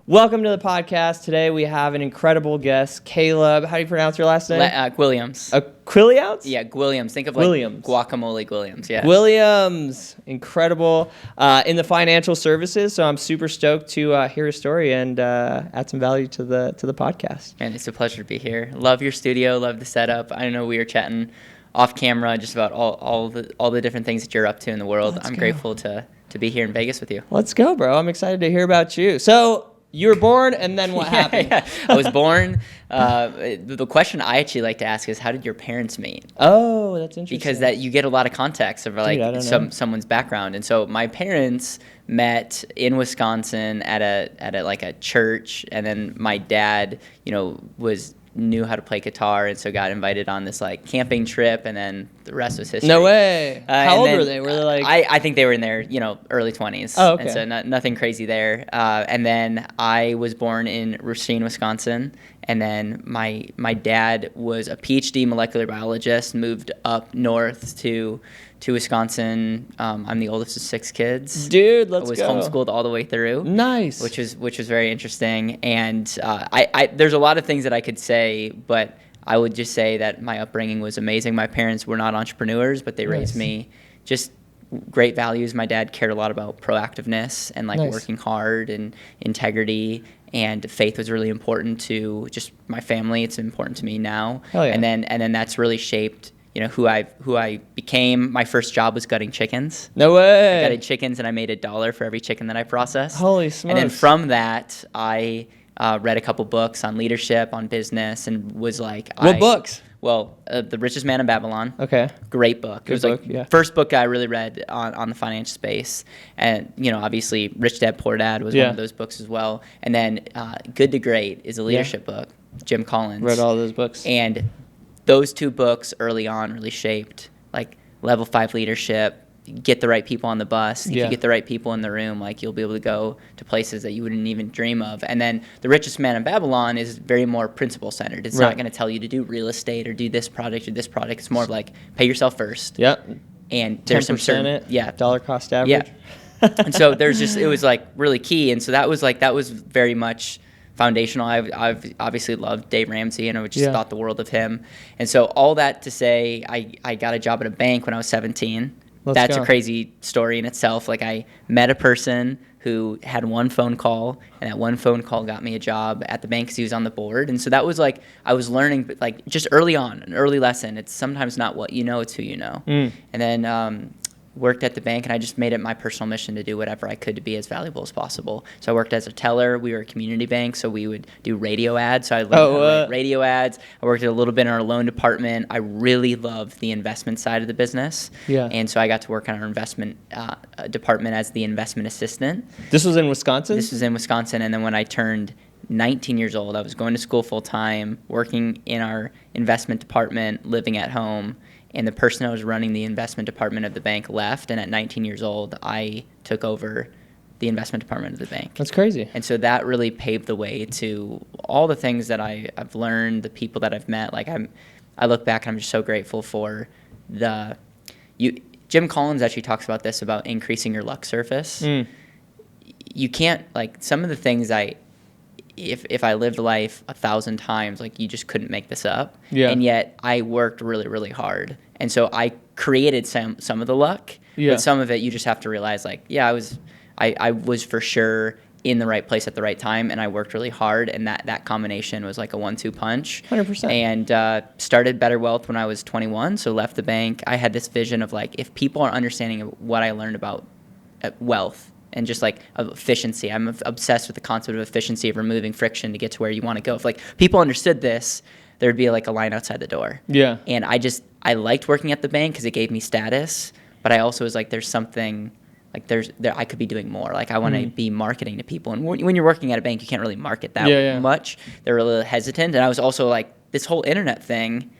Welcome to the podcast. Today we have an incredible guest, Caleb. How do you pronounce your last name? Guilliams. Guilliams? Yeah, Guilliams. Think of Guilliams. guacamole Guilliams. Yeah. Guilliams. Incredible. In the financial services, so I'm super stoked to hear his story and add some value to the podcast. And it's a pleasure to be here. Love your studio. Love the setup. I know we were chatting off camera just about all the different things that you're up to in the world. I'm grateful to be here in Vegas with you. Let's go, bro. I'm excited to hear about you. So you were born, and then what happened? Yeah. I was born. The question I actually like to ask is, how did your parents meet? Oh, that's interesting. Because that you get a lot of context of someone's background. And so my parents met in Wisconsin at a church, and then my dad, knew how to play guitar, and so got invited on this camping trip, and then the rest was history. No way. How old were they? Were they I think they were in their early 20s. Oh, okay. And so nothing crazy there. And then I was born in Racine, Wisconsin, and then my dad was a PhD molecular biologist, moved up north to Wisconsin. I'm the oldest of 6 kids. Dude, let's go. I was homeschooled all the way through. Nice. Which was very interesting. And I there's a lot of things that I could say, but I would just say that my upbringing was amazing. My parents were not entrepreneurs, but they raised me just great values. My dad cared a lot about proactiveness and working hard and integrity, and faith was really important to just my family. It's important to me now. Hell yeah. And then that's really shaped who I became. My first job was gutting chickens. No way. I gutted chickens, and I made $1 for every chicken that I processed. Holy smokes. And then from that, I read a couple books on leadership, on business, and was like... What books? Well, The Richest Man in Babylon. Okay. Great book. Good it was book, first book I really read on the finance space. And, obviously, Rich Dad, Poor Dad was one of those books as well. And then Good to Great is a leadership book. Jim Collins. Read all those books. And those 2 books early on really shaped level 5 leadership. Get the right people on the bus. If you get the right people in the room, you'll be able to go to places that you wouldn't even dream of. And then The Richest Man in Babylon is very more principle centered. It's not going to tell you to do real estate or do this product or this product. It's more of pay yourself first. Yep. And there's some certain dollar cost average. Yeah. And so it was really key. And so that was very much foundational. I've obviously loved Dave Ramsey, and I just thought the world of him. And so all that to say, I got a job at a bank when I was 17. That's a crazy story in itself. I met a person who had one phone call, and that one phone call got me a job at the bank because he was on the board. And so that was I was learning just early on, an early lesson. It's sometimes not what you know, it's who you know. And then worked at the bank, and I just made it my personal mission to do whatever I could to be as valuable as possible. So I worked as a teller. We were a community bank, so we would do radio ads. So I learned how to write radio ads. I worked a little bit in our loan department. I really loved the investment side of the business. Yeah. And so I got to work on our investment department as the investment assistant. This was in Wisconsin? This was in Wisconsin, and then when I turned 19 years old, I was going to school full-time, working in our investment department, living at home. And the person who was running the investment department of the bank left, and at 19 years old, I took over the investment department of the bank. That's crazy. And so that really paved the way to all the things that I've learned, the people that I've met. I look back, and I'm just so grateful for Jim Collins actually talks about this, about increasing your luck surface. You can't, some of the things if I lived life 1,000 times, you just couldn't make this up. Yeah. And yet I worked really, really hard. And so I created some of the luck, but some of it you just have to realize, I was for sure in the right place at the right time, and I worked really hard, and that combination was like a 1-2 punch. 100%. And started Better Wealth when I was 21, so left the bank. I had this vision of if people are understanding what I learned about wealth, and just of efficiency. I'm obsessed with the concept of efficiency, of removing friction to get to where you want to go. If people understood this, there'd be a line outside the door. Yeah. And I liked working at the bank because it gave me status, but I also was there's something I could be doing more. I want to be marketing to people. And when you're working at a bank, you can't really market that much. They're a little hesitant. And I was also this whole internet thing,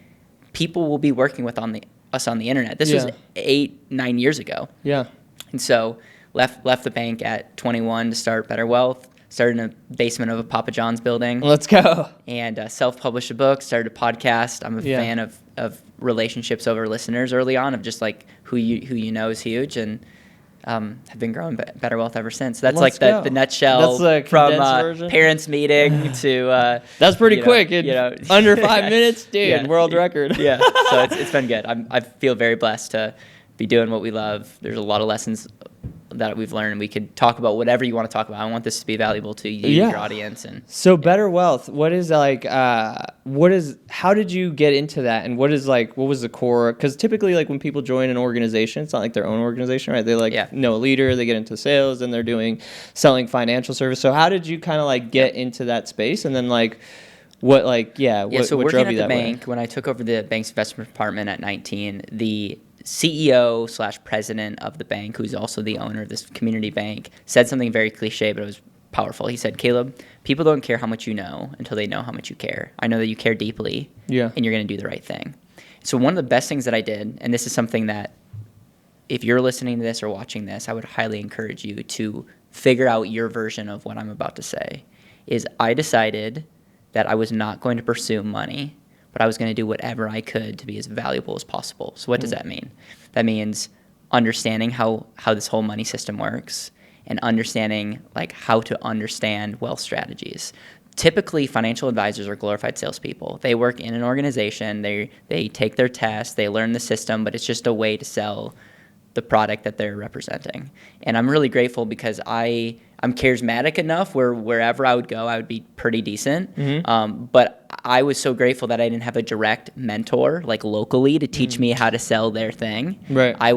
people will be working with us on the internet. This was 8-9 years ago. Yeah. And so left the bank at 21 to start Better Wealth, started in the basement of a Papa John's building. Let's go. And self-published a book, started a podcast. I'm a fan of relationships over listeners early on, of just who you know is huge. And have been growing better wealth ever since. That's Let's like the go. nutshell That's the from condensed version? parents meeting to That's pretty quick. Under 5 minutes, dude. Yeah. World record. Yeah, so it's been good. I feel very blessed to be doing what we love. There's a lot of lessons that we've learned, and we could talk about whatever you want to talk about. I want this to be valuable to you, your audience. And so better wealth, what is like, how did you get into that? And what was the core? Because typically, like when people join an organization, it's not like their own organization, right? They know a leader, they get into sales, and they're selling financial service. So how did you kind of like get into that space? And then like, so what working drove at you the that bank, way? when I took over the bank's investment department at 19, the CEO/president of the bank, who's also the owner of this community bank, said something very cliche, but it was powerful. He said, "Caleb, people don't care how much you know until they know how much you care. I know that you care deeply, and you're going to do the right thing." So one of the best things that I did, and this is something that if you're listening to this or watching this, I would highly encourage you to figure out your version of what I'm about to say, is I decided that I was not going to pursue money, but I was going to do whatever I could to be as valuable as possible. So what does that mean? That means understanding how this whole money system works and understanding like how to understand wealth strategies. Typically, financial advisors are glorified salespeople. They work in an organization, they take their tests, they learn the system, but it's just a way to sell the product that they're representing. And I'm really grateful because I'm charismatic enough where wherever I would go, I would be pretty decent. But I was so grateful that I didn't have a direct mentor like locally to teach me how to sell their thing. Right. I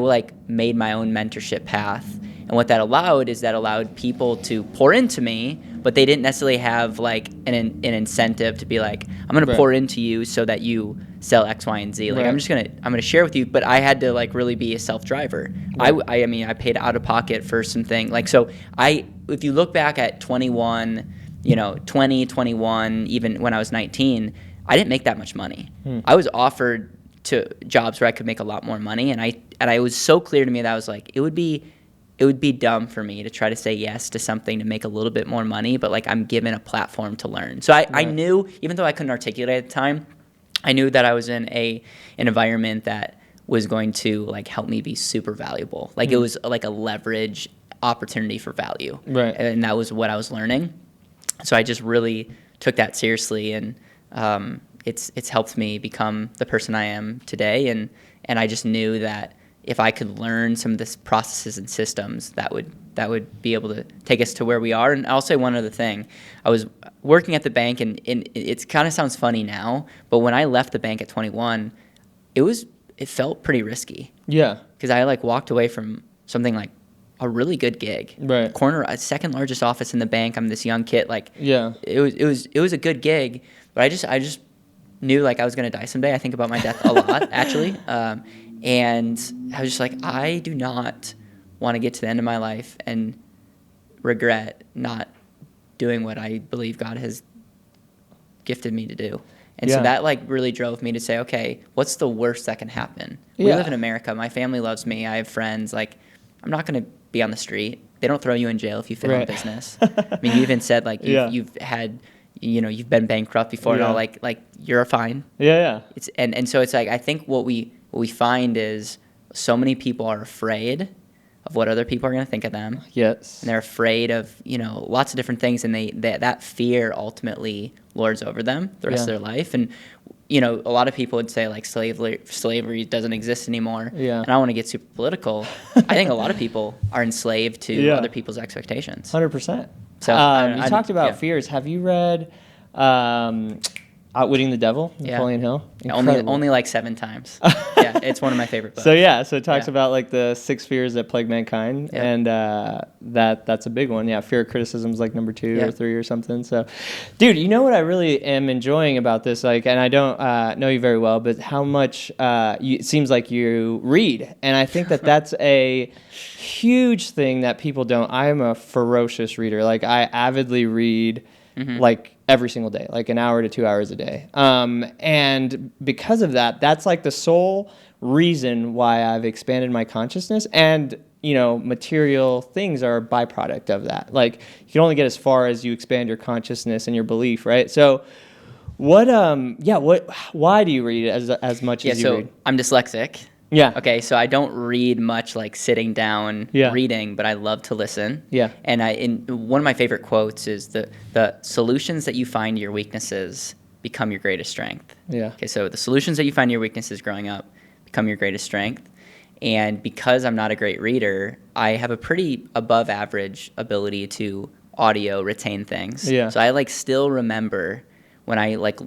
made my own mentorship path. And what that allowed people to pour into me, but they didn't necessarily have like an incentive to be like, I'm going to pour into you so that you sell X, Y, and Z. Like I'm going to share with you, but I had to like really be a self-driver. Right. I paid out of pocket for something like, so if you look back at 21, 20, 21, even when I was 19, I didn't make that much money. I was offered to jobs where I could make a lot more money. And I was so clear to me that I was like, it would be dumb for me to try to say yes to something to make a little bit more money, but like I'm given a platform to learn. So I knew, even though I couldn't articulate at the time, I knew that I was in an environment that was going to like help me be super valuable. Like it was like a leverage opportunity for value. Right. And that was what I was learning. So I just really took that seriously, and it's helped me become the person I am today. And I just knew that if I could learn some of this processes and systems, that would be able to take us to where we are. And I'll say one other thing. I was working at the bank, and it kind of sounds funny now, but when I left the bank at 21, it felt pretty risky. Yeah. Because I like walked away from something like a really good gig. Right. A second largest office in the bank. I'm this young kid. Like, yeah. It was a good gig, but I just knew like I was gonna die someday. I think about my death a lot, actually. And I was just like, I do not want to get to the end of my life and regret not doing what I believe God has gifted me to do. And so that like really drove me to say, okay, what's the worst that can happen? We live in America. My family loves me. I have friends. Like, I'm not going to be on the street. They don't throw you in jail if you fail in business. I mean, you even said like you've had, you've been bankrupt before and all. Like you're fine. Yeah. It's and so it's like I think what we find is so many people are afraid of what other people are going to think of them. Yes. And they're afraid of, lots of different things, and that fear ultimately lords over them the rest of their life. And, a lot of people would say, like, slavery doesn't exist anymore. Yeah. And I don't want to get super political. I think a lot of people are enslaved to other people's expectations. 100%. So you talked about fears. Have you read Outwitting the Devil, Napoleon Hill? Only like 7 times. Yeah, it's one of my favorite books. So it talks about like the 6 fears that plague mankind, and that's a big one. Yeah, fear of criticism is like number 2 or 3 or something. So, dude, you know what I really am enjoying about this, like, and I don't know you very well, but how much it seems like you read, and I think that's a huge thing that people don't. I am a ferocious reader. Like, I avidly read, like, every single day, like an hour to 2 hours a day. And because of that, that's like the sole reason why I've expanded my consciousness, and, material things are a byproduct of that. Like, you can only get as far as you expand your consciousness and your belief, right? So why do you read as much as you read? I'm dyslexic. Yeah. Okay, so I don't read much like sitting down reading, but I love to listen. Yeah. And one of my favorite quotes is the solutions that you find your weaknesses become your greatest strength. Yeah. Okay, so the solutions that you find your weaknesses growing up become your greatest strength. And because I'm not a great reader, I have a pretty above average ability to audio retain things. Yeah. So I like still remember when I like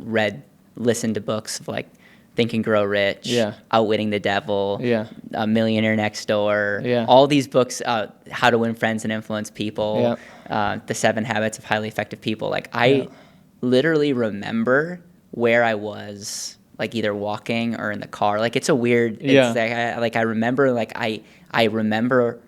listened to books of like Think and Grow Rich, Outwitting the Devil, A Millionaire Next Door, all these books, How to Win Friends and Influence People, The 7 Habits of Highly Effective People. Like I literally remember where I was, like either walking or in the car. Like it's a weird, I remember, like I remember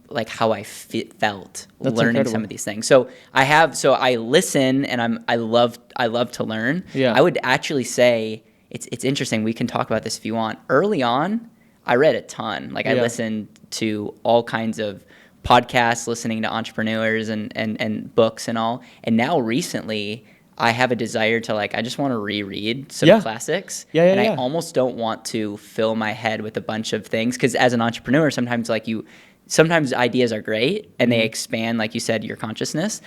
like how I felt That's learning incredible. some of these things. So I listen and I love to learn. Yeah. I would actually say it's interesting. We can talk about this if you want. Early on, I read a ton. Like I listened to all kinds of podcasts, listening to entrepreneurs and books and all. And now recently, I have a desire to I just want to reread some classics. I almost don't want to fill my head with a bunch of things because as an entrepreneur, sometimes sometimes ideas are great and they expand, like you said, your consciousnness.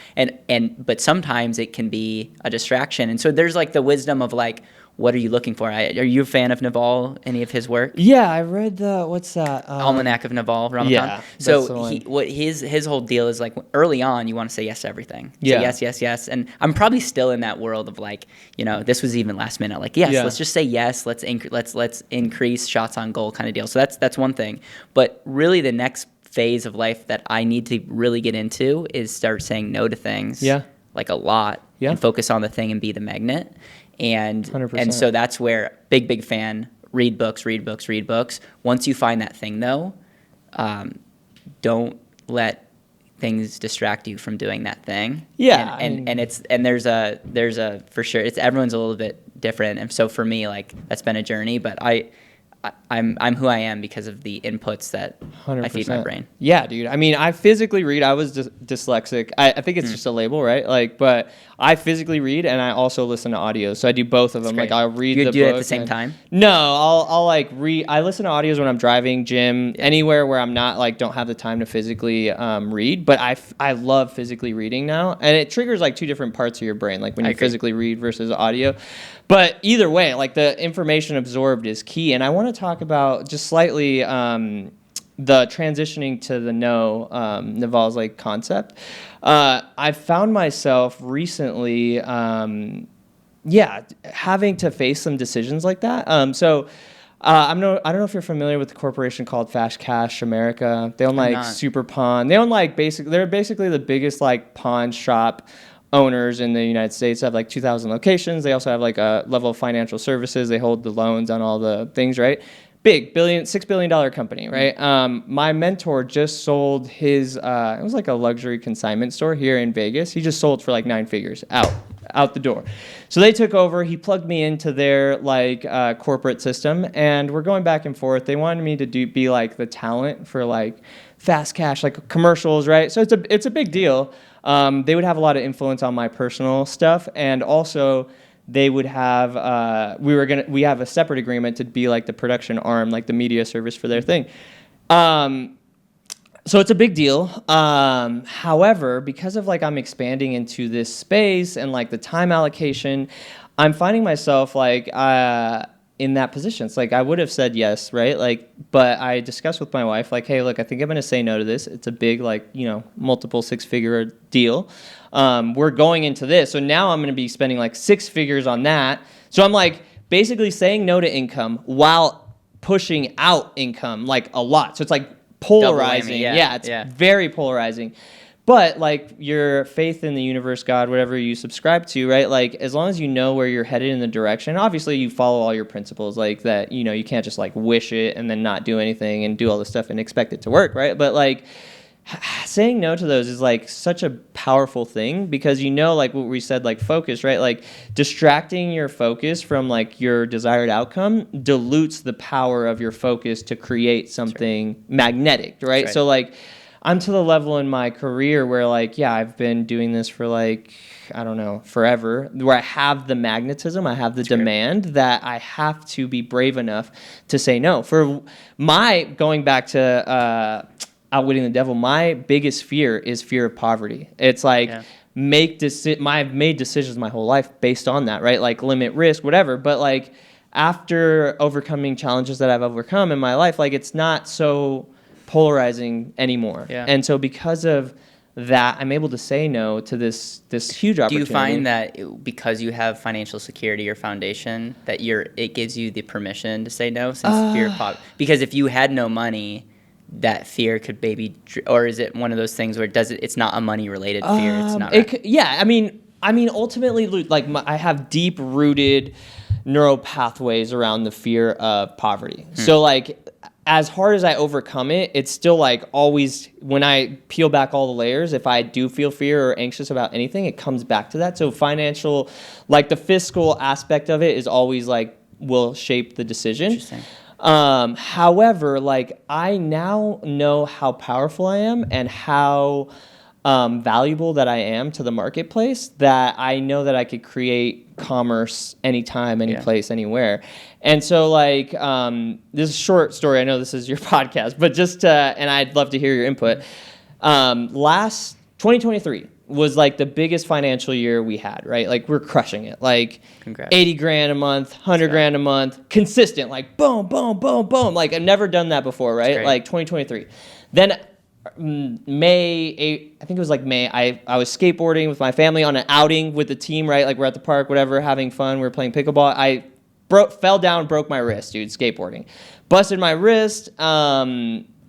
But sometimes it can be a distraction. And so there's the wisdom of what are you looking for? Are you a fan of Naval, any of his work? Yeah, I read what's that? Almanac of Naval, Ramakant. Yeah. So his whole deal is early on, you want to say yes to everything. Say yes, yes, yes. And I'm probably still in that world of this was even last minute. Let's just say yes. Let's increase shots on goal kind of deal. So that's one thing. But really the next phase of life that I need to really get into is start saying no to things. A lot. And focus on the thing and be the magnet. And 100%. So that's where big fan, read books. Once you find that thing though, don't let things distract you from doing that thing. And there's a for sure everyone's a little bit different. And so for me, that's been a journey, but I'm who I am because of the inputs that 100%. I feed my brain. Yeah, dude. I mean, I physically read. I was dyslexic. I think it's just a label, right? But I physically read and I also listen to audios. So I do both of them. I'll read the book. Do it at the same time? No, I'll read. I listen to audios when I'm driving, gym, anywhere where I'm not don't have the time to physically read. But I love physically reading now, and it triggers two different parts of your brain, when you physically read versus audio. But either way, the information absorbed is key. And I want to talk about just slightly the transitioning to the Naval's concept. I found myself recently, having to face some decisions like that. I don't know if you're familiar with the corporation called Fast Cash America. They own Super Pawn. They own they're basically the biggest pawn shop owners in the United States. They have 2,000 locations. They also have a level of financial services. They hold the loans on all the things, right? Big $6 billion company, right? My mentor just sold his, it was a luxury consignment store here in Vegas. He just sold for 9 figures out the door. So they took over. He plugged me into their corporate system, and we're going back and forth. They wanted me to be the talent for Fast Cash, commercials, right? So it's a big deal. They would have a lot of influence on my personal stuff, and also they would have we have a separate agreement to be the production arm, the media service for their thing. So it's a big deal. However, because of I'm expanding into this space and the time allocation, I'm finding myself in that position. It's I would have said yes, right? But I discussed with my wife, hey, look, I think I'm going to say no to this. It's a big, multiple 6-figure deal. We're going into this. So now I'm going to be spending 6 figures on that. So I'm basically saying no to income while pushing out income a lot. So it's polarizing. It's very polarizing. But your faith in the universe, God, whatever you subscribe to, right? As long as you know where you're headed in the direction, obviously you follow all your principles that, you can't just wish it and then not do anything and do all this stuff and expect it to work, right? But saying no to those is such a powerful thing because what we said, focus, right? Distracting your focus from your desired outcome dilutes the power of your focus to create something magnetic, right? So I'm to the level in my career where like, yeah, I've been doing this for like, I don't know, forever, where I have the magnetism, I have the demand that I have to be brave enough to say no. For my, going back to outwitting the devil, my biggest fear is fear of poverty. It's like, I've made decisions my whole life based on that, right? Like limit risk, whatever. But like after overcoming challenges that I've overcome in my life, like it's not so polarizing anymore. Yeah. And so because of that, I'm able to say no to this huge opportunity. Do you find that because you have financial security or foundation that it gives you the permission to say no since fear of poverty? Because if you had no money, that fear could maybe, or is it one of those things where it's not a money related fear? It's not. Yeah, I mean, ultimately, like I have deep rooted neural pathways around the fear of poverty. So like, as hard as I overcome it, it's still like always, when I peel back all the layers, if I do feel fear or anxious about anything, it comes back to that. So financial, like the fiscal aspect of it is always like, will shape the decision. Interesting. However, like I now know how powerful I am and how valuable that I am to the marketplace, that I know that I could create commerce anytime, any place, anywhere. And so like, this is a short story. I know this is your podcast, but just, and I'd love to hear your input. Last 2023 was like the biggest financial year we had, right? Like we're crushing it. Like Congrats. 80 grand a month, 100 grand a month, consistent, like boom, boom, boom, boom. Like I've never done that before, right? Like 2023. Then May 8, I think it was like May, I was skateboarding with my family on an outing with the team, right? Like we're at the park, whatever, having fun. We're playing pickleball. I fell down, broke my wrist, dude, skateboarding. Busted my wrist.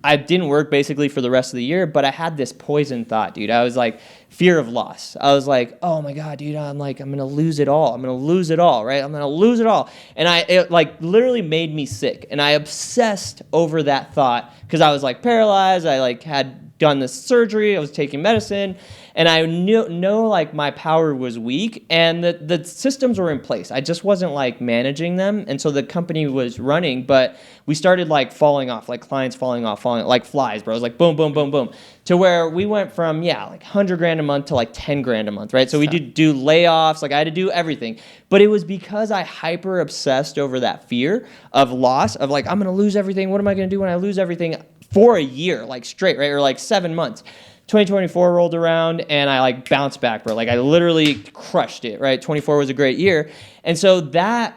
I didn't work basically for the rest of the year, but I had this poison thought, dude. I was like, fear of loss. I was like, oh my God, dude, I'm going to lose it all. I'm going to lose it all, right? I'm going to lose it all. And it like literally made me sick. And I obsessed over that thought because I was like paralyzed. I like had done this surgery. I was taking medicine. And I know like my power was weak and the systems were in place. I just wasn't like managing them. And so the company was running, but we started like falling off, like clients falling like flies, bro. It was like boom, boom, boom, boom. To where we went from, like 100 grand a month to like 10 grand a month, right? So we did do layoffs, like I had to do everything. But it was because I hyper obsessed over that fear of loss, of like, I'm going to lose everything. What am I going to do when I lose everything for a year, like straight, right? Or like 7 months. 2024 rolled around and I like bounced back, bro. Like I literally crushed it, right? 24 was a great year. And so that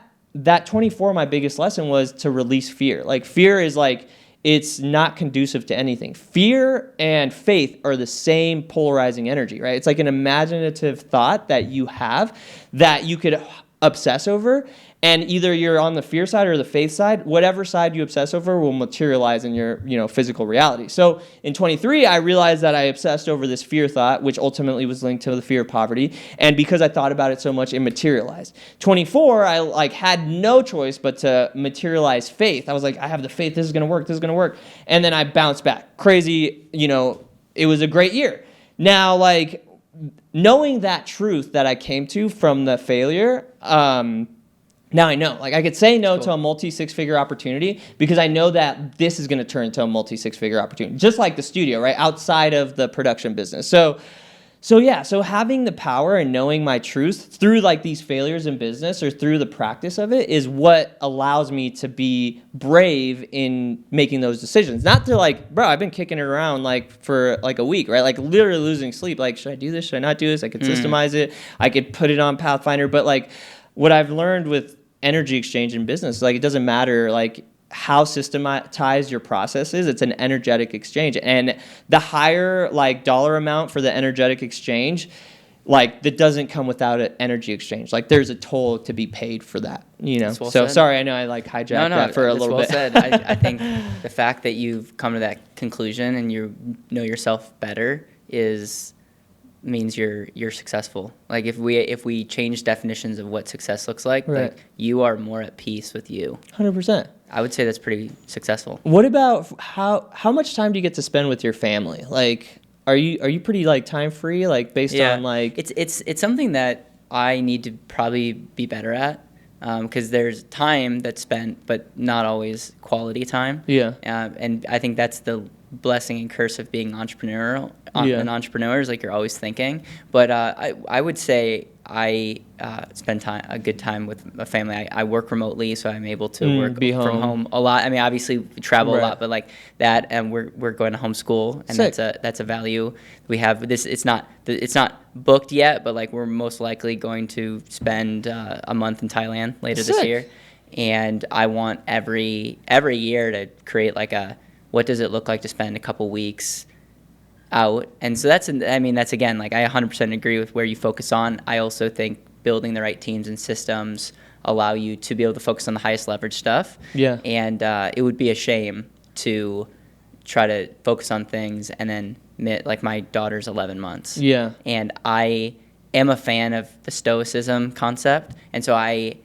24, my biggest lesson was to release fear. Like fear is like, it's not conducive to anything. Fear and faith are the same polarizing energy, right? It's like an imaginative thought that you have that you could obsess over, and either you're on the fear side or the faith side. Whatever side you obsess over will materialize in your, physical reality. So in 23, I realized that I obsessed over this fear thought, which ultimately was linked to the fear of poverty. And because I thought about it so much, it materialized. 24, I like had no choice but to materialize faith. I was like, I have the faith. This is gonna work. This is gonna work. And then I bounced back. Crazy. It was a great year. Now, like knowing that truth that I came to from the failure. Now I know, like I could say no to a multi-six-figure opportunity because I know that this is going to turn into a multi-six-figure opportunity, just like the studio, right? Outside of the production business. So having the power and knowing my truth through like these failures in business or through the practice of it is what allows me to be brave in making those decisions. Not to like, bro, I've been kicking it around like for like a week, right? Like literally losing sleep. Like, should I do this? Should I not do this? I could systemize it. I could put it on Pathfinder. But like what I've learned with energy exchange in business, like it doesn't matter like how systematized your process is, it's an energetic exchange. And the higher like dollar amount for the energetic exchange, like that doesn't come without an energy exchange. Like there's a toll to be paid for that, Well so said. Sorry, I know I like hijacked that for a little bit. Said. I think the fact that you've come to that conclusion and you know yourself better means you're successful. Like if we change definitions of what success looks like, right. Like you are more at peace with you. 100%. I would say that's pretty successful. What about how much time do you get to spend with your family? Like are you pretty like time free, like based on like it's something that I need to probably be better at. Because there's time that's spent, but not always quality time. Yeah. And I think that's the blessing and curse of being an entrepreneur is like you're always thinking. But I would say I spend a good time with my family. I work remotely, so I'm able to work from home a lot. I mean, obviously we travel a lot, but like that, and we're going to homeschool, and that's a value we have. It's not booked yet, but like we're most likely going to spend a month in Thailand later this year, and I want every year to create like what does it look like to spend a couple weeks out. And so that's again, like I 100% agree with where you focus on. I also think building the right teams and systems allow you to be able to focus on the highest leverage stuff. Yeah. And it would be a shame to try to focus on things and then like my daughter's 11 months. Yeah. And I am a fan of the stoicism concept. And so I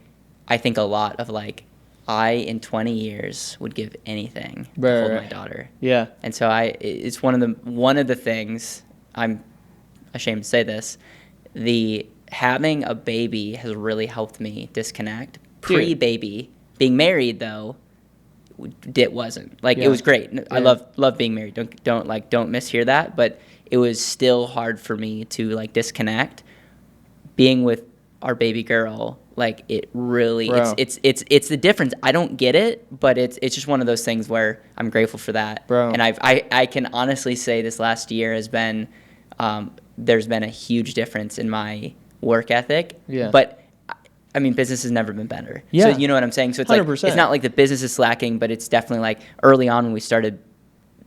think a lot of like, in 20 years would give anything to hold my daughter. Yeah. And so it's one of the things, I'm ashamed to say this, having a baby has really helped me disconnect. Pre-baby, being married though, it wasn't. Like it was great. Yeah. I love being married. Don't mishear that, but it was still hard for me to like disconnect. Being with our baby girl, like it really, it's the difference. I don't get it, but it's just one of those things where I'm grateful for that. Bro. And I can honestly say this last year has been, there's been a huge difference in my work ethic. Yeah. But I mean, business has never been better. Yeah. So you know what I'm saying? So it's 100%. Like, it's not like the business is slacking, but it's definitely like early on when we started,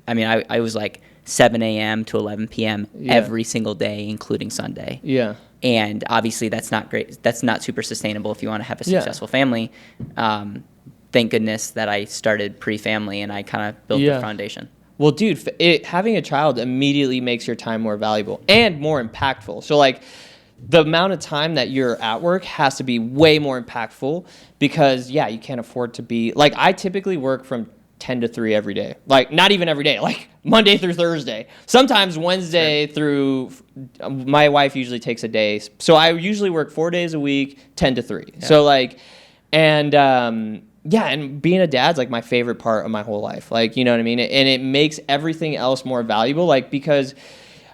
I mean, I was like 7 a.m. to 11 p.m. every single day, including Sunday. Yeah. And obviously that's not great. That's not super sustainable if you want to have a successful family. Thank goodness that I started pre-family and I kind of built the foundation. Well, dude, having a child immediately makes your time more valuable and more impactful. So like the amount of time that you're at work has to be way more impactful because you can't afford to be like, I typically work from 10 to 3 every day. Like not even every day, like Monday through Thursday. Sometimes Wednesday through, my wife usually takes a day. So I usually work 4 days a week, 10 to 3. Yeah. So like, and being a dad's like my favorite part of my whole life. Like, you know what I mean? And it makes everything else more valuable. Like, because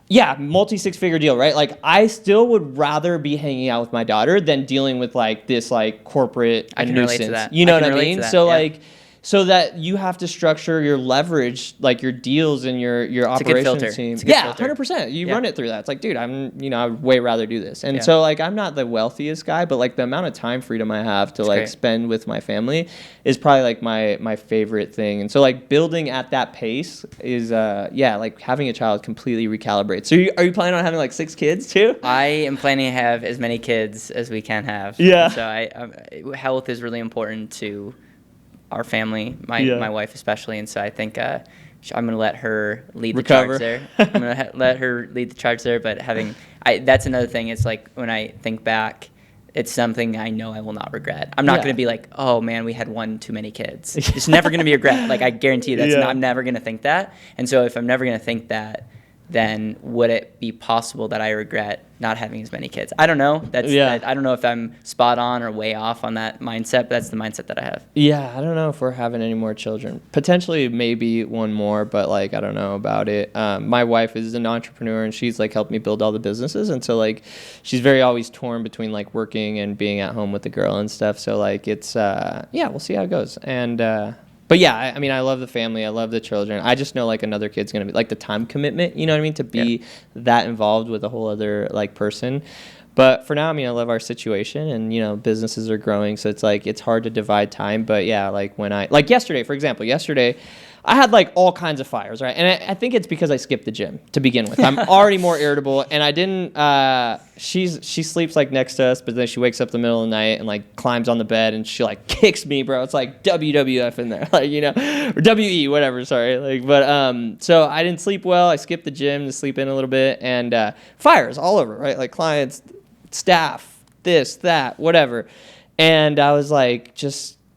multi-six-figure deal, right? Like I still would rather be hanging out with my daughter than dealing with like this like corporate nuisance. Relate to that. You know what I mean? So like, so that you have to structure your leverage, like your deals and your operations team. Yeah, 100%. You run it through that. It's like, dude, I'd way rather do this. And so like, I'm not the wealthiest guy, but like the amount of time freedom I have to like spend with my family is probably like my favorite thing. And so like building at that pace is, like having a child completely recalibrates. So are you planning on having like 6 kids too? I am planning to have as many kids as we can have. Yeah. So health is really important to our family, my wife especially, and so I think I'm going to let her lead the charge there. I'm going to let her lead the charge there, but that's another thing. It's like when I think back, it's something I know I will not regret. I'm not going to be like, oh man, we had one too many kids. It's never going to be a regret. Like I guarantee you I'm never going to think that. And so if I'm never going to think that, then would it be possible that I regret not having as many kids? I don't know. I don't know if I'm spot on or way off on that mindset, but that's the mindset that I have. Yeah, I don't know if we're having any more children. Potentially maybe one more, but like I don't know about it. My wife is an entrepreneur and she's like helped me build all the businesses, and so like she's very always torn between like working and being at home with the girl and stuff. So like it's we'll see how it goes. And but yeah, I mean, I love the family. I love the children. I just know like another kid's going to be like the time commitment, you know what I mean? To be that involved with a whole other like person. But for now, I mean, I love our situation and, you know, businesses are growing. So it's like, it's hard to divide time. But yeah, like like yesterday, for example, I had like all kinds of fires, right? And I think it's because I skipped the gym to begin with. I'm already more irritable, and I didn't. She sleeps like next to us, but then she wakes up in the middle of the night and like climbs on the bed and she like kicks me, bro. It's like WWF in there, like, you know, or WE, whatever. Sorry, like, but so I didn't sleep well. I skipped the gym to sleep in a little bit, and fires all over, right? Like clients, staff, this, that, whatever. And I was like,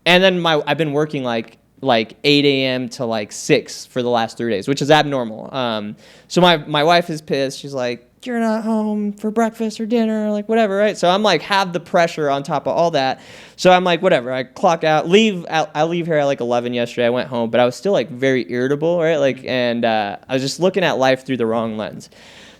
and then I've been working like 8 a.m. to like 6 for the last 3 days, which is abnormal. So my wife is pissed. She's like, you're not home for breakfast or dinner, or like whatever, right? So I'm like, have the pressure on top of all that. So I'm like, whatever. I clock out, I leave here at like 11 yesterday. I went home, but I was still like very irritable, right? Like, and I was just looking at life through the wrong lens.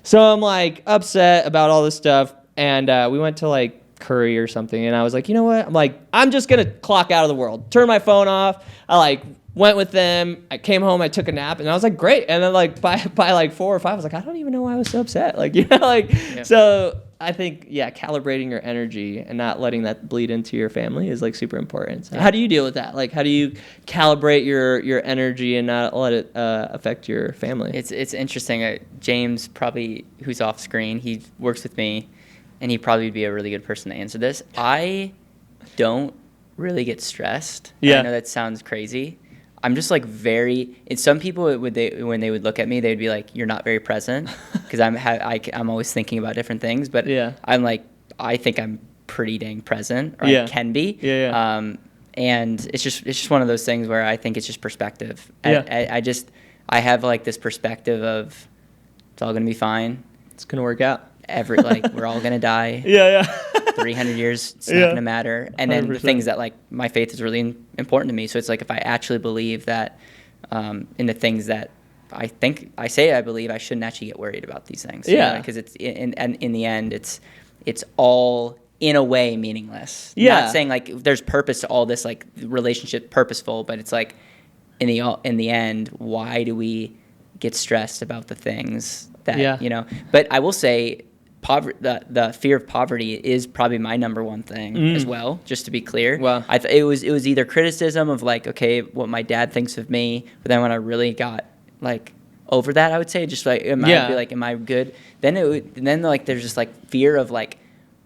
So I'm like upset about all this stuff. And we went to like Curry or something. And I was like, you know what? I'm like, I'm just going to clock out of the world. Turn my phone off. I like went with them. I came home. I took a nap, and I was like, great. And then like by like 4 or 5, I was like, I don't even know why I was so upset. Like, you know, like, yeah. So I think, yeah, calibrating your energy and not letting that bleed into your family is like super important. So how do you deal with that? Like, how do you calibrate your energy and not let it affect your family? It's interesting. James, probably, who's off screen, he works with me, and he'd probably be a really good person to answer this. I don't really get stressed. Yeah. I know that sounds crazy. I'm just like and some people when they would look at me, they'd be like, "You're not very present," because I'm always thinking about different things. But yeah. I'm like, I think I'm pretty dang present, or I can be. Yeah. And it's just one of those things where I think it's just perspective. Yeah. I have like this perspective of it's all gonna be fine. It's gonna work out. We're all gonna die. Yeah. 300 years, it's not gonna matter. And then 100%. The things that like my faith is really important to me. So it's like if I actually believe that in the things that I believe, I shouldn't actually get worried about these things. Yeah. Because it's in the end, it's all in a way meaningless. Yeah. Not saying like there's purpose to all this, like relationship purposeful, but it's like in the end, why do we get stressed about the things that you know? But I will say, the fear of poverty is probably my number one thing as well, just to be clear. Wow. It was either criticism of like, okay, what my dad thinks of me, but then when I really got like over that, I would say just like, am I good? Then like there's just like fear of like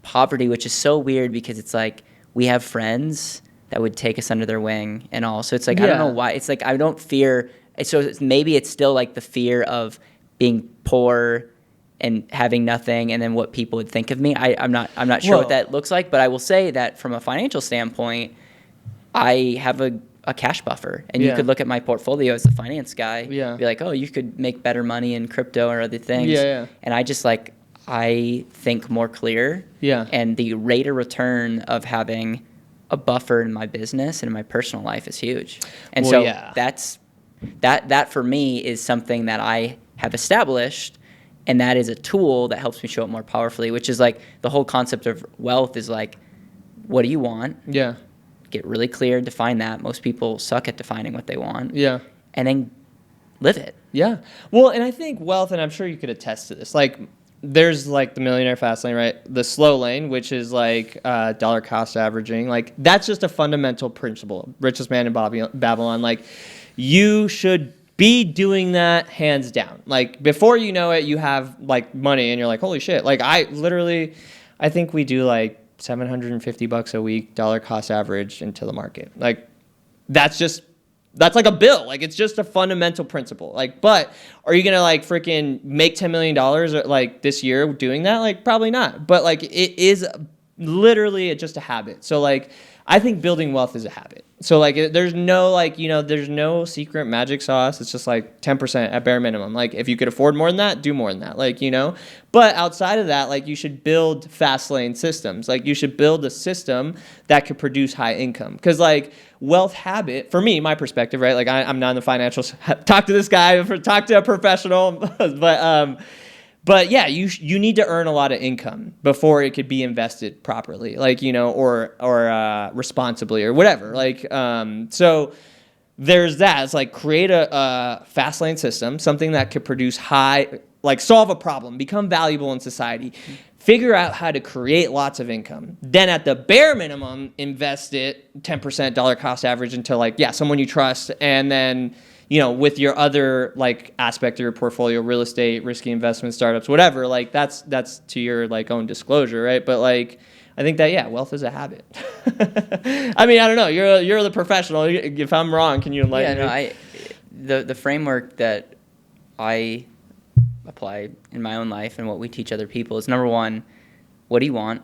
poverty, which is so weird because it's like we have friends that would take us under their wing and all. So it's like, I don't know why. It's like I don't fear. So maybe it's still like the fear of being poor and having nothing, and then what people would think of me. I'm not sure what that looks like, but I will say that from a financial standpoint, I have a cash buffer, and you could look at my portfolio as a finance guy, be like, oh, you could make better money in crypto or other things, and I think more clear, and the rate of return of having a buffer in my business and in my personal life is huge, and that for me is something that I have established. And that is a tool that helps me show up more powerfully, which is like the whole concept of wealth is like, what do you want? Yeah. Get really clear, define that. Most people suck at defining what they want. Yeah. And then live it. Yeah. Well, and I think wealth, and I'm sure you could attest to this, like there's like the millionaire fast lane, right? The slow lane, which is like dollar cost averaging. Like that's just a fundamental principle. Richest man in Babylon. Like you should be doing that hands down. Like before you know it, you have like money and you're like, holy shit. Like I think we do like $750 a week, dollar cost average into the market. Like that's like a bill. Like it's just a fundamental principle. Like, but are you going to like freaking make $10 million like this year doing that? Like probably not. But like it is literally just a habit. So like I think building wealth is a habit. So like there's no like, you know, there's no secret magic sauce. It's just like 10% at bare minimum. Like if you could afford more than that, do more than that. Like, you know, but outside of that, like you should build fast lane systems. Like you should build a system that could produce high income. Cause like wealth habit, for me, my perspective, right? Like I'm not in the financials. Talk to this guy, talk to a professional, But yeah, you need to earn a lot of income before it could be invested properly, like, you know, or responsibly or whatever. Like, so there's that. It's like create a fast lane system, something that could produce like solve a problem, become valuable in society, figure out how to create lots of income. Then at the bare minimum, invest it 10% dollar cost average into like, someone you trust, and then, you know, with your other like aspect of your portfolio, real estate, risky investment, startups, whatever, like that's to your like own disclosure, right? But like, I think that, wealth is a habit. I mean, I don't know. You're the professional. If I'm wrong, can you enlighten me? The framework that I apply in my own life and what we teach other people is number one, what do you want?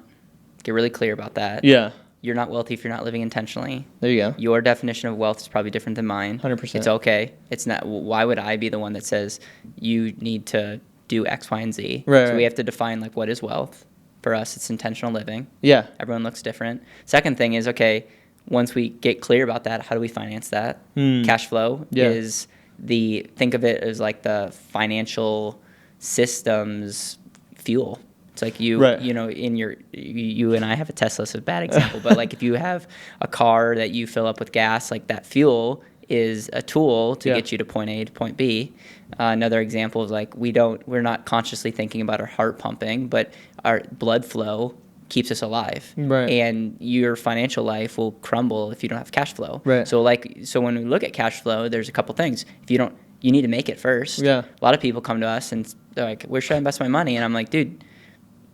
Get really clear about that. Yeah. You're not wealthy if you're not living intentionally. There you go. Your definition of wealth is probably different than mine. 100%. It's okay. It's not. Why would I be the one that says you need to do X, Y, and Z. Right, so right. we have to define like what is wealth. For us, it's intentional living. Yeah. Everyone looks different. Second thing is, okay, once we get clear about that, how do we finance that? Cash flow is think of it as like the financial system's fuel. It's like you know, you and I have a Tesla, so a bad example, but like if you have a car that you fill up with gas, like that fuel is a tool to get you to point A to point B. Another example is like we're not consciously thinking about our heart pumping, but our blood flow keeps us alive. Right. And your financial life will crumble if you don't have cash flow. Right. So when we look at cash flow, there's a couple things. If you need to make it first. Yeah. A lot of people come to us and they're like, where should I invest my money? And I'm like, dude,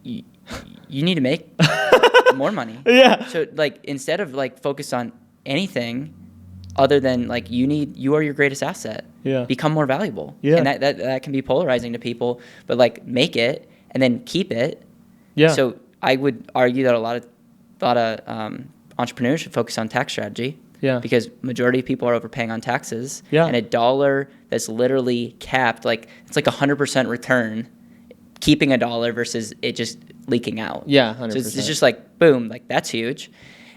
you need to make more money. Yeah. So like instead of like focus on anything other than like you are your greatest asset. Yeah. Become more valuable. Yeah. And that can be polarizing to people, but like make it and then keep it. Yeah. So I would argue that a lot of entrepreneurs should focus on tax strategy. Yeah. Because majority of people are overpaying on taxes. Yeah. And $1 that's literally capped, like it's like 100% return, keeping $1 versus it just leaking out. Yeah, 100%. So it's just like boom, like that's huge.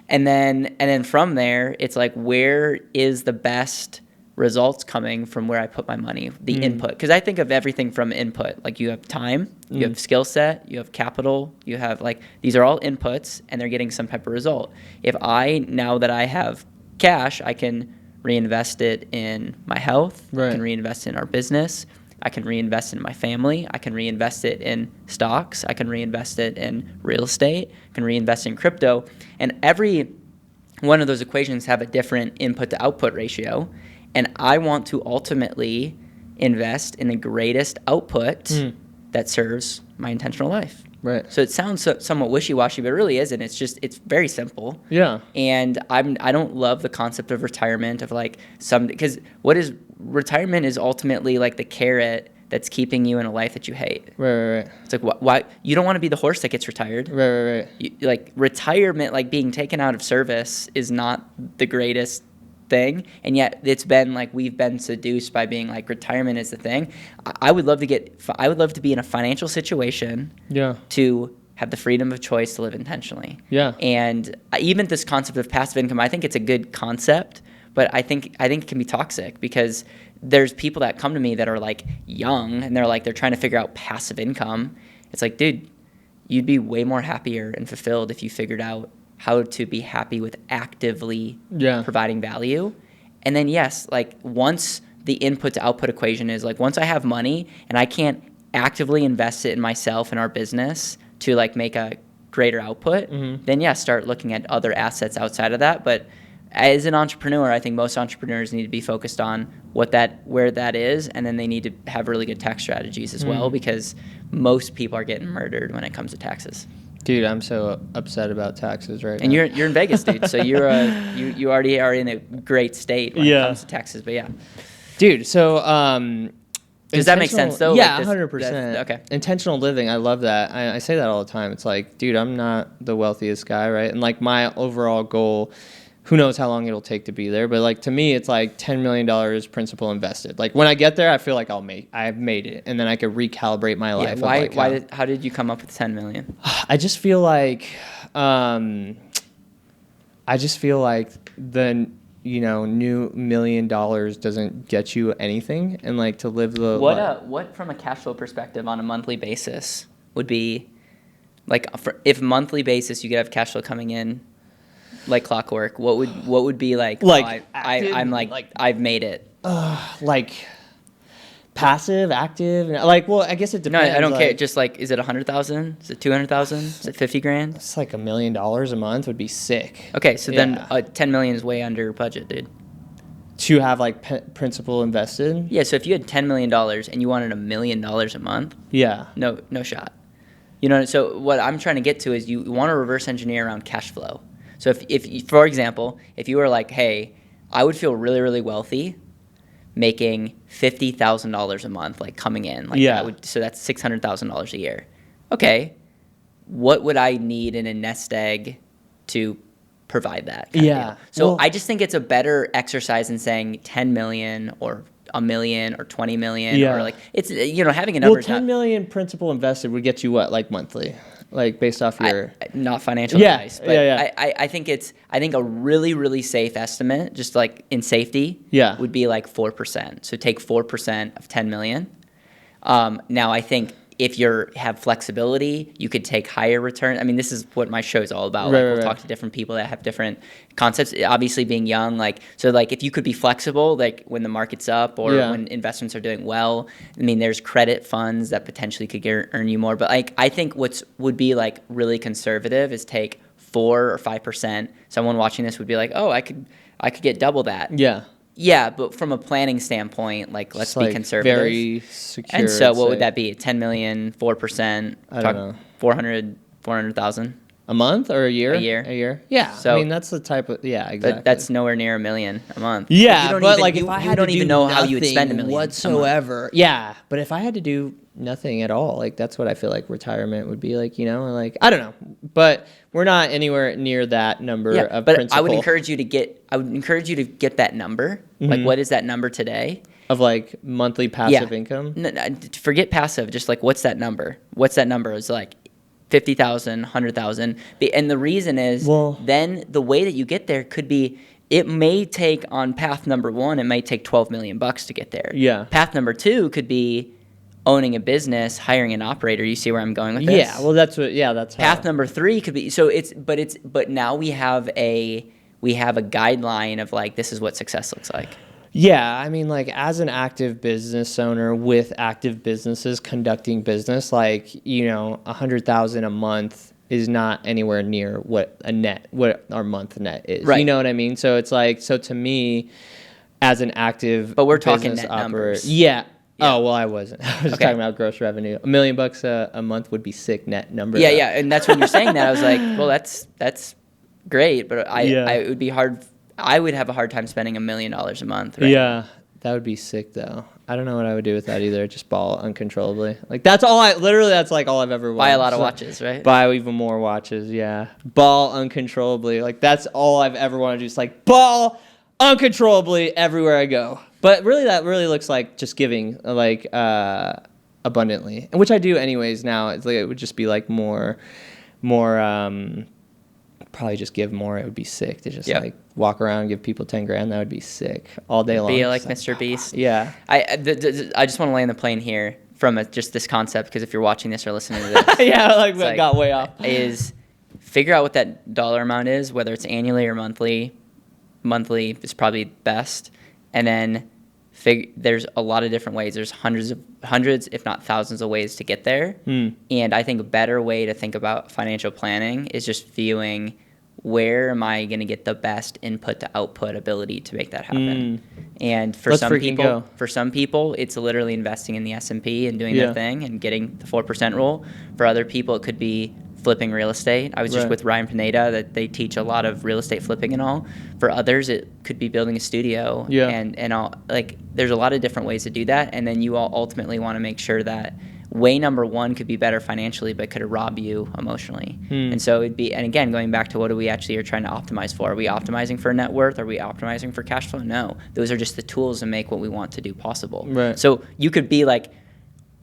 And then from there, it's like where is the best results coming from where I put my money, the input. Because I think of everything from input. Like you have time, you have skill set, you have capital, you have like these are all inputs and they're getting some type of result. Now that I have cash, I can reinvest it in my health, I can reinvest in our business, I can reinvest in my family, I can reinvest it in stocks, I can reinvest it in real estate, I can reinvest in crypto. And every one of those equations have a different input to output ratio. And I want to ultimately invest in the greatest output that serves my intentional life. Right. So it sounds somewhat wishy-washy, but it really isn't. It's very simple. Yeah. And I don't love the concept of retirement of like because retirement is ultimately like the carrot that's keeping you in a life that you hate. Right. It's like why you don't want to be the horse that gets retired. Right. Like retirement, like being taken out of service is not the greatest thing, and yet it's been like we've been seduced by being like retirement is the thing. I would love to be in a financial situation to have the freedom of choice to live intentionally. And even this concept of passive income, I think it's a good concept, but I think it can be toxic because there's people that come to me that are like young and they're trying to figure out passive income. It's like, dude, you'd be way more happier and fulfilled if you figured out how to be happy with actively providing value. And then yes, like once the input to output equation is like once I have money and I can't actively invest it in myself and our business to like make a greater output, then yes, start looking at other assets outside of that. But as an entrepreneur, I think most entrepreneurs need to be focused on where that is, and then they need to have really good tax strategies as well, because most people are getting murdered when it comes to taxes. Dude, I'm so upset about taxes right now. And you're in Vegas, dude. So you already are in a great state when it comes to taxes. But yeah, dude. So does that make sense though? Yeah, like 100%. Okay. Intentional living. I love that. I say that all the time. It's like, dude, I'm not the wealthiest guy, right? And like my overall goal, who knows how long it'll take to be there, but like to me, it's like $10 million principal invested. Like when I get there, I feel like I've made it, and then I could recalibrate my life. How did you come up with 10 million? I just feel like, the new $1 million doesn't get you anything, and like to live the what from a cash flow perspective on a monthly basis would be like if monthly basis you could have cash flow coming in like clockwork, what would be like I've made it, like passive, active, I guess it depends. No, I don't care. Just like, is it 100,000? Is it 200,000? Is it 50 grand? It's like $1 million a month would be sick. Okay, so then 10 million is way under budget, dude. To have like principal invested. Yeah, so if you had $10 million and you wanted $1 million a month, no shot. So what I'm trying to get to is you want to reverse engineer around cash flow. So if for example, if you were like, hey, I would feel really, really wealthy making $50,000 a month, like coming in, so that's $600,000 a year. Okay, what would I need in a nest egg to provide that? So I just think it's a better exercise in saying 10 million or $1 million or 20 million, Yeah. or like it's having a number. Well, 10 million principal invested would get you what, like monthly, like based off your not financial advice, but yeah. I think a really, really safe estimate, just like in safety, would be like 4%. So take 4% of 10 million. Now I think if you have flexibility, you could take higher return. I mean, this is what my show is all about. We'll talk to different people that have different concepts. Obviously, being young, so if you could be flexible, like when the market's up or when investments are doing well. I mean, there's credit funds that potentially could earn you more. But I think would be like really conservative is take 4 or 5%. Someone watching this would be like, oh, I could get double that. Yeah. Yeah, but from a planning standpoint, let's be conservative. Very secure. And so what would that be? 10 million, 4%? I don't know. 400,000? A month or a year? A year. A year. Yeah. So, I mean, that's the type of, exactly. But that's nowhere near $1 million a month. Yeah, if I had don't even know how you would spend $1 million whatsoever. Yeah, but if I had to do nothing at all, that's what I feel like retirement would be like, I don't know. But we're not anywhere near that number of but principal. I would encourage you to get that number. Mm-hmm. What is that number today? Of monthly passive income? No, forget passive. Just what's that number? What's that number? Is 50,000, 100,000. And the reason is then the way that you get there could be, it may take on path number 1, it may take $12 million to get there. Yeah. Path number 2 could be owning a business, hiring an operator. You see where I'm going with this? Yeah. Well, that's path number 3 could be, but now we have a guideline of this is what success looks like. Yeah, I mean, as an active business owner with active businesses conducting business, $100,000 a month is not anywhere near what our month net is. Right. You know what I mean? So it's so to me, as an active, but we're talking net numbers. Yeah. Oh well, I wasn't. I was talking about gross revenue. $1 million a month would be sick net number. Yeah, yeah, and that's when you're saying that. I was like, well, that's great, but it would be hard. I would have a hard time spending $1 million a month. Right? Yeah, that would be sick though. I don't know what I would do with that either. Just ball uncontrollably. That's all all I've ever wanted. Buy a lot of watches, right? Buy even more watches. Yeah, ball uncontrollably. That's all I've ever wanted to do. Just ball uncontrollably everywhere I go. But really, that really looks like just giving abundantly, and which I do anyways now. It's it would just be more. Probably just give more. It would be sick to just walk around and give people $10,000. That would be sick all day long. Be like Mr. Beast. Yeah. I just want to land the plane here from just this concept, because if you're watching this or listening to this, we got way off. Is figure out what that dollar amount is, whether it's annually or monthly. Monthly is probably best, and then there's a lot of different ways. There's hundreds, if not thousands of ways to get there. And I think a better way to think about financial planning is just viewing where am I going to get the best input to output ability to make that happen. And for some people, it's literally investing in the S&P and doing their thing and getting the 4% rule. For other people, it could be flipping real estate. I was just with Ryan Pineda, that they teach a lot of real estate flipping and all. For others, it could be building a studio and all. There's a lot of different ways to do that, and then you all ultimately want to make sure that way number 1 could be better financially, but could rob you emotionally. And so it'd be, and again, going back to what do we actually are trying to optimize for? Are we optimizing for net worth? Are we optimizing for cash flow? No, those are just the tools to make what we want to do possible. Right. So you could be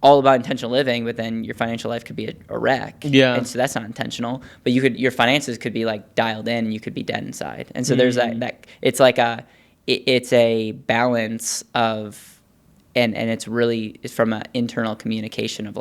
all about intentional living, but then your financial life could be a wreck. Yeah. And so that's not intentional. But your finances could be dialed in, and you could be dead inside. And so there's that it's it's a balance of, and it's from an internal communication of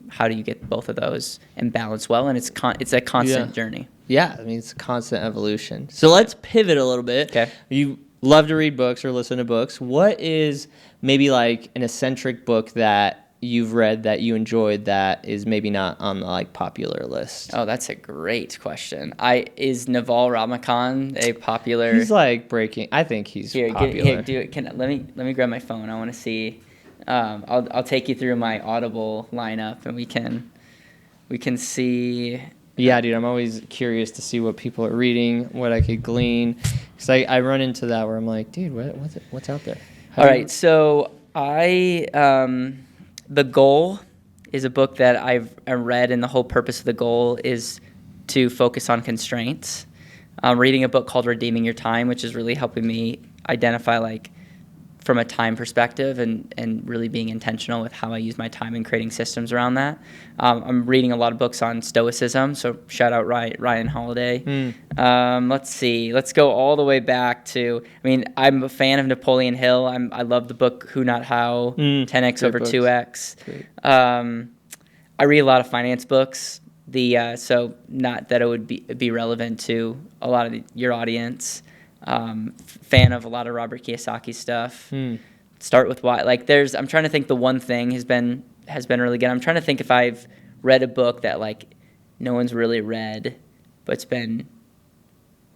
how do you get both of those and balance well, and it's a constant journey. Yeah, I mean, it's a constant evolution. So let's pivot a little bit. Okay. You love to read books or listen to books. What is maybe an eccentric book that you've read that you enjoyed that is maybe not on the popular list? Oh, that's a great question. Is Naval Ravikant a popular? He's breaking. I think he's popular. Do it. Let me grab my phone. I want to see. I'll take you through my Audible lineup, and we can see. Yeah, dude, I'm always curious to see what people are reading, what I could glean, because I run into that where I'm like, dude, what's out there? All right, so The Goal is a book that I've read, and the whole purpose of The Goal is to focus on constraints. I'm reading a book called Redeeming Your Time, which is really helping me identify from a time perspective and really being intentional with how I use my time and creating systems around that. I'm reading a lot of books on Stoicism, so shout out Ryan Holiday. Let's see. Let's go all the way back to, I'm a fan of Napoleon Hill. I love the book Who Not How, 10X over books. 2X. I read a lot of finance books. So not that it would be relevant to a lot of your audience. Fan of a lot of Robert Kiyosaki stuff. Start with why. Like I'm trying to think the one thing has been really good. I'm trying to think if I've read a book that like no one's really read, but it's been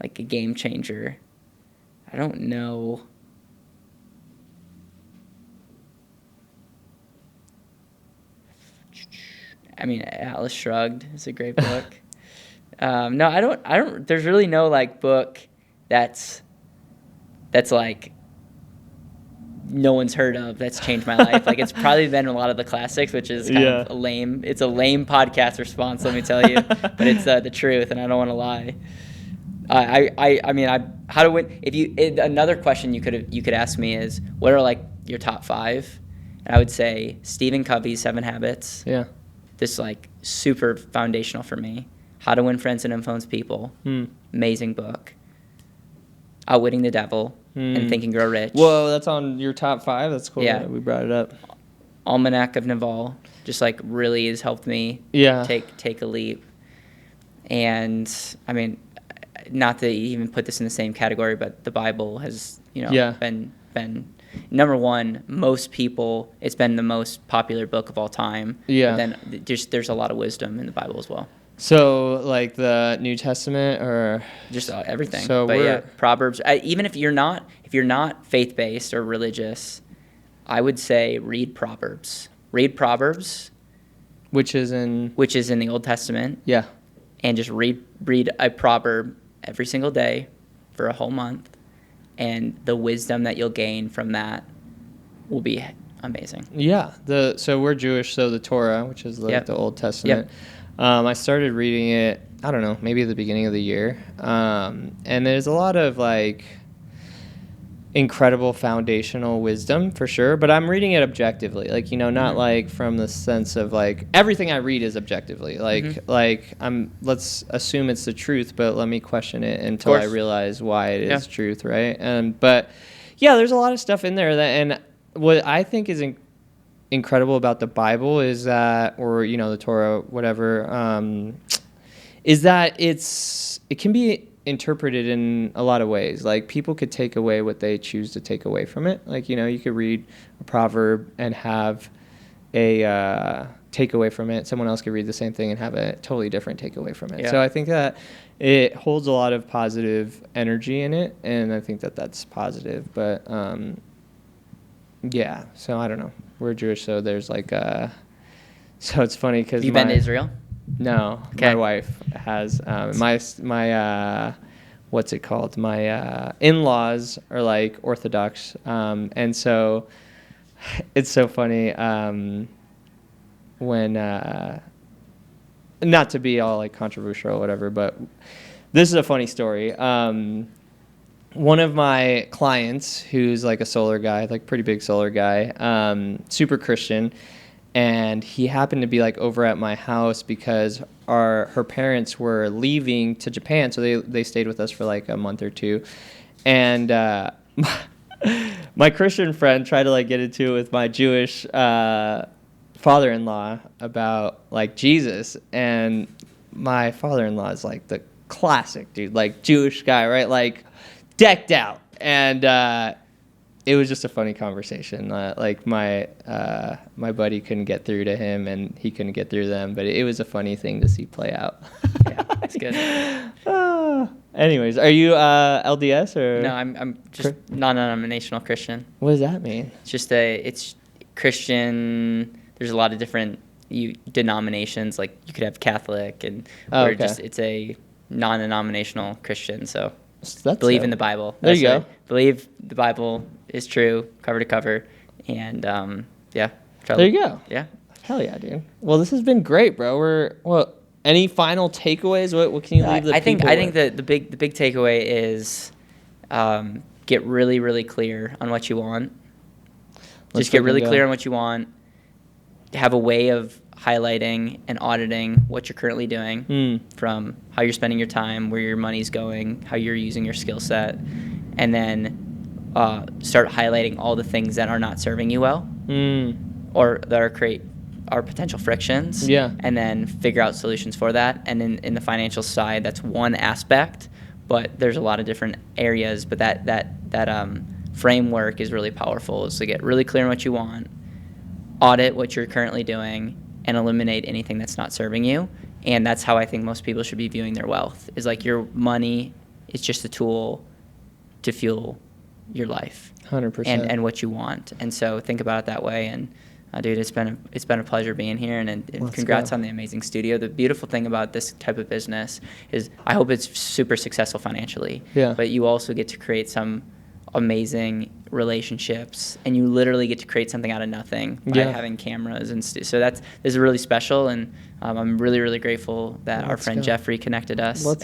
like a game changer. I don't know. Atlas Shrugged is a great book. No, I don't. There's really no like book that's like no one's heard of that's changed my life. Like it's probably been a lot of the classics, which is kind of a lame podcast response, let me tell you, but it's the truth, and I don't want to lie. How to win? Another question you could ask me is, what are like your top 5? And I would say Stephen Covey's 7 Habits. Yeah. This like super foundational for me. How to Win Friends and Influence People. Amazing book. Outwitting the Devil and Think and Grow Rich. Whoa, that's on your top 5? That's cool. Yeah, we brought it up. Almanac of Naval just like really has helped me take a leap. And not to even put this in the same category, but the Bible has been number one. Most people, it's been the most popular book of all time. Yeah. But then there's a lot of wisdom in the Bible as well. So, like the New Testament, or just everything. But Proverbs. Even if you're not faith-based or religious, I would say read Proverbs. Read Proverbs, which is in the Old Testament. Yeah. And just read a proverb every single day for a whole month, and the wisdom that you'll gain from that will be amazing. Yeah. So we're Jewish, so the Torah, which is like the Old Testament. Yep. I started reading it, I don't know, maybe at the beginning of the year. And there's a lot of like incredible foundational wisdom for sure, but I'm reading it objectively, like, not like from the sense of like everything I read is objectively like let's assume it's the truth, but let me question it until I realize why it is truth, right? But yeah, there's a lot of stuff in there and what I think is incredible about the Bible is that, or the Torah, whatever, is that it can be interpreted in a lot of ways. Like people could take away what they choose to take away from it. Like you could read a proverb and have a takeaway from it. Someone else could read the same thing and have a totally different takeaway from it. Yeah. So I think that it holds a lot of positive energy in it, and I think that that's positive. But yeah, so I don't know. We're Jewish, so there's like so it's funny because you been to Israel? No, okay. My wife has. My what's it called? My in-laws are like Orthodox, and so it's so funny when not to be all like controversial or whatever, but this is a funny story. One of my clients, who's like a solar guy, like pretty big solar guy, super Christian, and he happened to be like over at my house because her parents were leaving to Japan, so they stayed with us for like a month or two, and my Christian friend tried to like get into it with my Jewish father-in-law about like Jesus, and my father-in-law is like the classic dude, like Jewish guy, right? Like decked out, and it was just a funny conversation. Like my buddy couldn't get through to him, and he couldn't get through them, but it was a funny thing to see play out. Yeah, that's good. Anyways, are you LDS or? No, I'm just non-denominational Christian. What does that mean? It's Christian. There's a lot of different denominations. Like you could have Catholic, and it's a non-denominational Christian. So believe in the Bible. There you go. Believe the Bible is true, cover to cover, and there you go. Yeah. Hell yeah, dude. Well, this has been great, bro. Any final takeaways? What can you leave the people with? I think the big takeaway is get really, really clear on what you want. Just get really clear on what you want. Have a way of highlighting and auditing what you're currently doing, from how you're spending your time, where your money's going, how you're using your skill set, and then start highlighting all the things that are not serving you well, or that are potential frictions. Yeah. And then figure out solutions for that. And in the financial side, that's one aspect, but there's a lot of different areas. But that framework is really powerful. Is to get really clear on what you want, audit what you're currently doing, and eliminate anything that's not serving you. And that's how I think most people should be viewing their wealth, is like your money is just a tool to fuel your life 100%. and what you want. And so think about it that way. And dude, it's been a pleasure being here, and congrats on the amazing studio. The beautiful thing about this type of business is I hope it's super successful financially, but you also get to create some amazing relationships, and you literally get to create something out of nothing by having cameras. And so this is really special, and I'm really, really grateful that our friend Jeffrey connected us. Look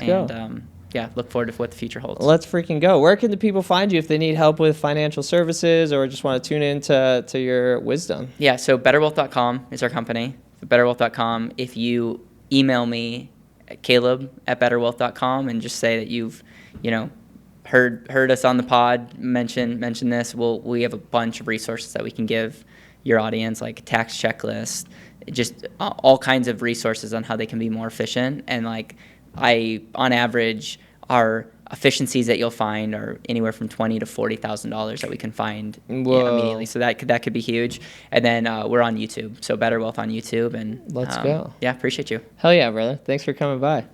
forward to what the future holds. Let's freaking go. Where can the people find you if they need help with financial services or just want to tune in to your wisdom? Yeah, so betterwealth.com is our company. Betterwealth.com. If you email me at caleb@betterwealth.com and just say that you've, heard us on the pod mention this, we have a bunch of resources that we can give your audience, like a tax checklist, just all kinds of resources on how they can be more efficient. And on average, our efficiencies that you'll find are anywhere from $20,000 to $40,000 that we can find immediately. So that could be huge. And then we're on YouTube, so Better Wealth on YouTube. And let's go. Yeah, appreciate you. Hell yeah, brother. Thanks for coming by.